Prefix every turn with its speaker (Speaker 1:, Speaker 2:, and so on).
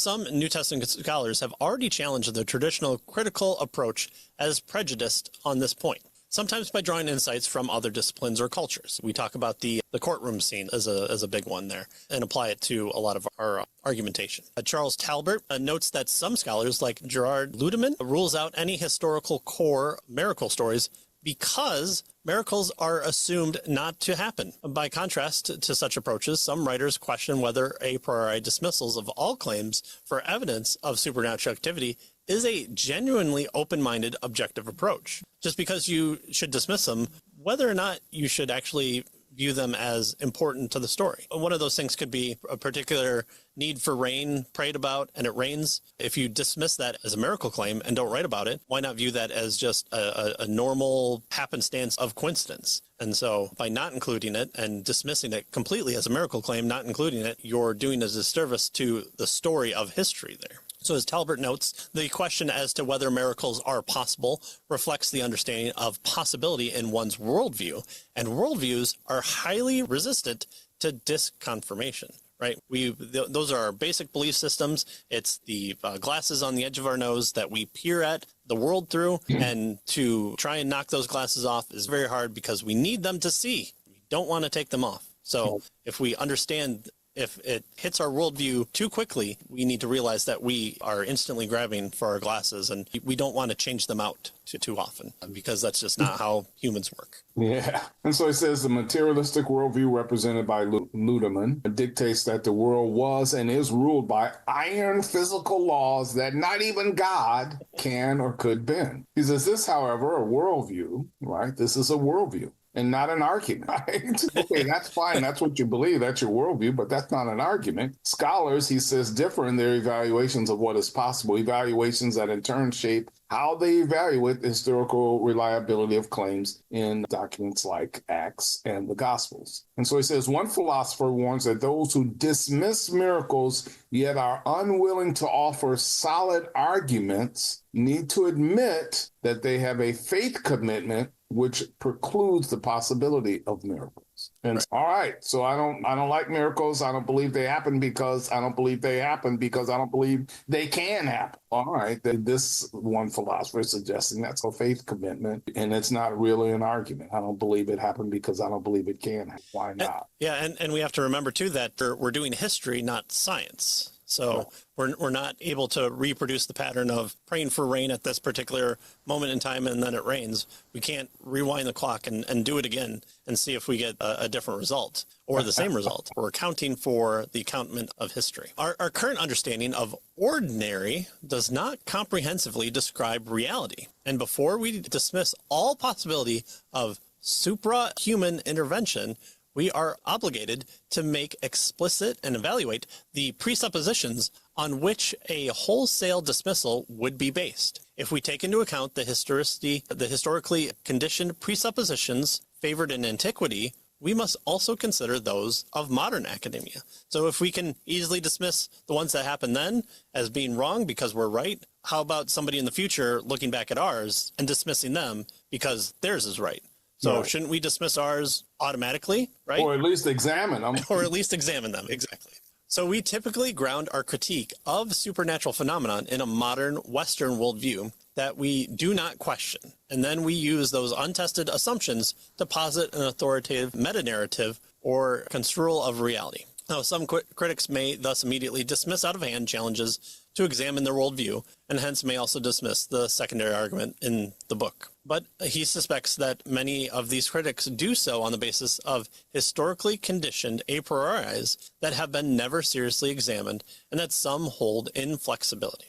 Speaker 1: Some New Testament scholars have already challenged the traditional critical approach as prejudiced on this point, sometimes by drawing insights from other disciplines or cultures. We talk about the courtroom scene as a big one there and apply it to a lot of our argumentation. Charles Talbert notes that some scholars like Gerard Ludemann rules out any historical core miracle stories because miracles are assumed not to happen. By contrast to such approaches, some writers question whether a priori dismissals of all claims for evidence of supernatural activity is a genuinely open-minded, objective approach. Just because you should dismiss them, whether or not you should actually view them as important to the story. One of those things could be a particular need for rain prayed about and it rains. If you dismiss that as a miracle claim and don't write about it, why not view that as just a normal happenstance of coincidence? And so by not including it and dismissing it completely as a miracle claim, not including it, you're doing a disservice to the story of history there. So as Talbert notes, the question as to whether miracles are possible reflects the understanding of possibility in one's worldview, and worldviews are highly resistant to disconfirmation. Right? Those are our basic belief systems. It's the glasses on the edge of our nose that we peer at the world through, and to try and knock those glasses off is very hard because we need them to see. We don't want to take them off. So if we understand, if it hits our worldview too quickly, we need to realize that we are instantly grabbing for our glasses, and we don't want to change them out too often because that's just not how humans work.
Speaker 2: Yeah. And so he says the materialistic worldview represented by Ludemann dictates that the world was and is ruled by iron physical laws that not even God can or could bend. He says this, however, a worldview, right? This is a worldview and not an argument, right? Okay, that's fine. That's what you believe. That's your worldview, but that's not an argument. Scholars, he says, differ in their evaluations of what is possible, evaluations that in turn shape how they evaluate the historical reliability of claims in documents like Acts and the Gospels. And so he says, one philosopher warns that those who dismiss miracles yet are unwilling to offer solid arguments need to admit that they have a faith commitment which precludes the possibility of miracles. And right. All right, so I don't like miracles. I don't believe they happen because I don't believe they happen because I don't believe they can happen. All right, this one philosopher is suggesting that's a faith commitment, and it's not really an argument. I don't believe it happened because I don't believe it can happen. Why not?
Speaker 1: And we have to remember, too, that we're doing history, not science. So we're not able to reproduce the pattern of praying for rain at this particular moment in time and then it rains. We can't rewind the clock and do it again and see if we get a different result or the same result. We're accounting for the accountment of history. Our current understanding of ordinary does not comprehensively describe reality. And before we dismiss all possibility of suprahuman intervention, we are obligated to make explicit and evaluate the presuppositions on which a wholesale dismissal would be based. If we take into account the historically conditioned presuppositions favored in antiquity, we must also consider those of modern academia. So if we can easily dismiss the ones that happened then as being wrong because we're right, how about somebody in the future looking back at ours and dismissing them because theirs is right? So shouldn't we dismiss ours automatically, right?
Speaker 2: Or at least examine them.
Speaker 1: Or at least examine them, exactly. So we typically ground our critique of supernatural phenomenon in a modern Western worldview that we do not question. And then we use those untested assumptions to posit an authoritative meta-narrative or construal of reality. Now, some critics may thus immediately dismiss out of hand challenges to examine their worldview, and hence may also dismiss the secondary argument in the book. But he suspects that many of these critics do so on the basis of historically conditioned a prioris that have been never seriously examined, and that some hold inflexibility.